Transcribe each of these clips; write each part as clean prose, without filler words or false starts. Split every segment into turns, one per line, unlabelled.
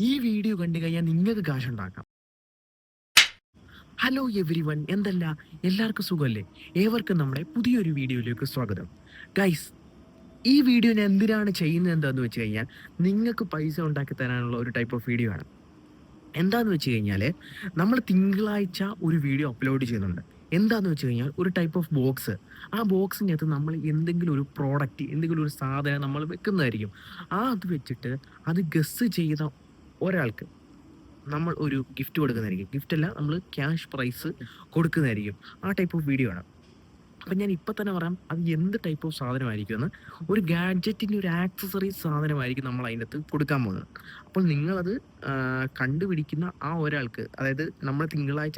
ഈ വീഡിയോ കണ്ടു കഴിഞ്ഞാൽ നിങ്ങൾക്ക് കാശുണ്ടാക്കാം. ഹലോ എവരി വൺ, എന്തല്ല എല്ലാവർക്കും സുഖമല്ലേ? ഏവർക്കും നമ്മുടെ പുതിയൊരു വീഡിയോയിലേക്ക് സ്വാഗതം. ഗൈസ്, ഈ വീഡിയോ ഞാൻ എന്തിനാണ് ചെയ്യുന്നത് എന്താണെന്ന് വെച്ച് കഴിഞ്ഞാൽ നിങ്ങൾക്ക് പൈസ ഉണ്ടാക്കി തരാനുള്ള ഒരു ടൈപ്പ് ഓഫ് വീഡിയോ ആണ്. എന്താണെന്ന് വെച്ച് കഴിഞ്ഞാൽ നമ്മൾ തിങ്കളാഴ്ച ഒരു വീഡിയോ അപ്ലോഡ് ചെയ്യുന്നുണ്ട്. എന്താണെന്ന് വെച്ച് കഴിഞ്ഞാൽ ഒരു ടൈപ്പ് ഓഫ് ബോക്സ്. ആ ബോക്സിൻ്റെ അകത്ത് നമ്മൾ എന്തെങ്കിലും ഒരു പ്രോഡക്റ്റ്, എന്തെങ്കിലും ഒരു സാധനം നമ്മൾ വെക്കുന്നതായിരിക്കും. അത് വെച്ചിട്ട് അത് ഗസ് ചെയ്ത ഒരാൾക്ക് നമ്മൾ ഒരു ഗിഫ്റ്റ് കൊടുക്കുന്നതായിരിക്കും. ഗിഫ്റ്റ് അല്ല, നമ്മൾ ക്യാഷ് പ്രൈസ് കൊടുക്കുന്നതായിരിക്കും. ആ ടൈപ്പ് ഓഫ് വീഡിയോ ആണ്. അപ്പം ഞാൻ ഇപ്പം തന്നെ പറയാം അത് എന്ത് ടൈപ്പ് ഓഫ് സാധനമായിരിക്കും എന്ന്. ഒരു ഗാഡ്ജറ്റിൻ്റെ ഒരു ആക്സസറി സാധനമായിരിക്കും നമ്മൾ അതിനകത്ത് കൊടുക്കാൻ പോകുന്നത്. അപ്പോൾ നിങ്ങളത് കണ്ടുപിടിക്കുന്ന ആ ഒരാൾക്ക്, അതായത് നമ്മൾ തിങ്കളാഴ്ച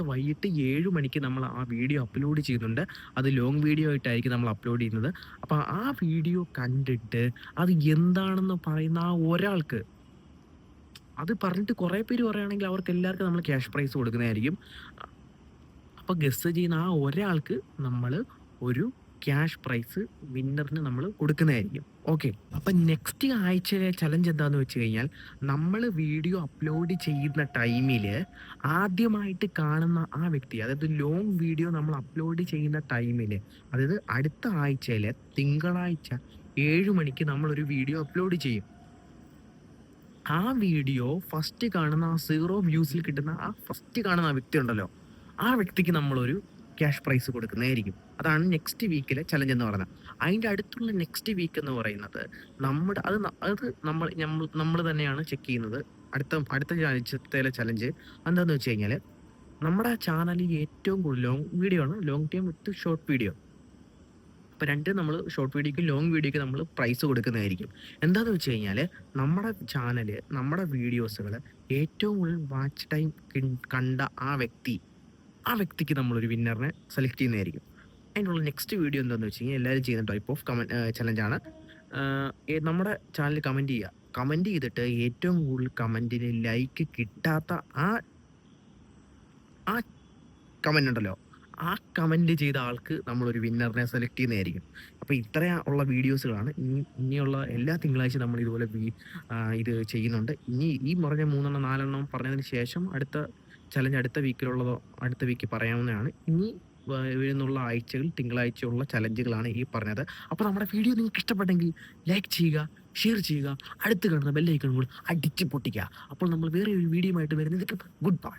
വൈകിട്ട് 7 മണിക്ക് നമ്മൾ ആ വീഡിയോ അപ്ലോഡ് ചെയ്യുന്നുണ്ട്. അത് ലോങ് വീഡിയോ ആയിട്ടായിരിക്കും നമ്മൾ അപ്ലോഡ് ചെയ്യുന്നത്. അപ്പോൾ ആ വീഡിയോ കണ്ടിട്ട് അത് എന്താണെന്ന് പറയുന്ന ആ ഒരാൾക്ക്, അത് പറഞ്ഞിട്ട് കുറേ പേര് പറയുകയാണെങ്കിൽ അവർക്ക് എല്ലാവർക്കും നമ്മൾ ക്യാഷ് പ്രൈസ് കൊടുക്കുന്നതായിരിക്കും. അപ്പോൾ ഗസ് ചെയ്യുന്ന ആ ഒരാൾക്ക് നമ്മൾ ഒരു ക്യാഷ് പ്രൈസ് വിന്നറിന് നമ്മൾ കൊടുക്കുന്നതായിരിക്കും. ഓക്കെ, അപ്പം നെക്സ്റ്റ് ആഴ്ചയിലെ ചലഞ്ച് എന്താണെന്ന് വെച്ച് കഴിഞ്ഞാൽ, നമ്മൾ വീഡിയോ അപ്ലോഡ് ചെയ്യുന്ന ടൈമിൽ ആദ്യമായിട്ട് കാണുന്ന ആ വ്യക്തി, അതായത് ലോങ് വീഡിയോ നമ്മൾ അപ്ലോഡ് ചെയ്യുന്ന ടൈമിൽ, അതായത് അടുത്ത ആഴ്ചയിൽ തിങ്കളാഴ്ച 7 മണിക്ക് നമ്മളൊരു വീഡിയോ അപ്ലോഡ് ചെയ്യും. ആ വീഡിയോ ഫസ്റ്റ് കാണുന്ന ആ 0 വ്യൂസിൽ കിട്ടുന്ന ആ ഫസ്റ്റ് കാണുന്ന ആ വ്യക്തി ഉണ്ടല്ലോ, ആ വ്യക്തിക്ക് നമ്മളൊരു ക്യാഷ് പ്രൈസ് കൊടുക്കുന്നതായിരിക്കും. അതാണ് നെക്സ്റ്റ് വീക്കിലെ ചലഞ്ച് എന്ന് പറയുന്നത്. അതിൻ്റെ അടുത്തുള്ള നെക്സ്റ്റ് വീക്ക് എന്ന് പറയുന്നത് നമ്മുടെ അത് നമ്മൾ തന്നെയാണ് ചെക്ക് ചെയ്യുന്നത്. അടുത്ത ആഴ്ചത്തേലെ ചലഞ്ച് എന്താണെന്ന് വെച്ച് കഴിഞ്ഞാൽ, നമ്മുടെ ചാനലിൽ ഏറ്റവും കൂടുതൽ ലോങ് വീഡിയോ ആണ്, long time with short video. അപ്പോൾ നമ്മൾ ഷോർട്ട് വീഡിയോയ്ക്ക് ലോങ് വീഡിയോയ്ക്ക് നമ്മൾ പ്രൈസ് കൊടുക്കുന്നതായിരിക്കും. എന്താണെന്ന് വെച്ച് കഴിഞ്ഞാൽ, നമ്മുടെ ചാനൽ, നമ്മുടെ വീഡിയോസുകൾ ഏറ്റവും കൂടുതൽ വാച്ച് ടൈം കണ്ട ആ വ്യക്തിക്ക് നമ്മളൊരു വിന്നറിനെ സെലക്ട് ചെയ്യുന്നതായിരിക്കും. അതിനുള്ള നെക്സ്റ്റ് വീഡിയോ എന്താണെന്ന് വെച്ച് കഴിഞ്ഞാൽ, എല്ലാവരും ചെയ്യുന്ന ടൈപ്പ് ഓഫ് ചലഞ്ചാണ്. നമ്മുടെ ചാനൽ കമൻറ്റ് ചെയ്തിട്ട് ഏറ്റവും കൂടുതൽ കമൻറ്റിന് ലൈക്ക് കിട്ടാത്ത ആ കമൻ്റ് ഉണ്ടല്ലോ, ആ കമൻറ്റ് ചെയ്ത ആൾക്ക് നമ്മളൊരു വിന്നറിനെ സെലക്ട് ചെയ്യുന്നതായിരിക്കും. അപ്പോൾ ഉള്ള വീഡിയോസുകളാണ് ഇനിയുള്ള എല്ലാ തിങ്കളാഴ്ച നമ്മൾ ഇതുപോലെ ഇത് ചെയ്യുന്നുണ്ട്. ഇനി ഈ പറഞ്ഞ 3 4 പറഞ്ഞതിന് ശേഷം അടുത്ത ചലഞ്ച് അടുത്ത വീക്ക് പറയാവുന്നതാണ്. ഇനി വരുന്നുള്ള ആഴ്ചകൾ തിങ്കളാഴ്ചയുള്ള ചലഞ്ചുകളാണ് ഈ പറഞ്ഞത്. അപ്പോൾ നമ്മുടെ വീഡിയോ നിങ്ങൾക്ക് ഇഷ്ടപ്പെട്ടെങ്കിൽ ലൈക്ക് ചെയ്യുക, ഷെയർ ചെയ്യുക, അടുത്ത് കാണുന്ന ബെല്ലൈക്കൺ കൂടി അടിച്ച് പൊട്ടിക്കുക. അപ്പോൾ നമ്മൾ വേറെ ഒരു വീഡിയോ ആയിട്ട് വരുന്നതൊക്കെ ഗുഡ് ബൈ.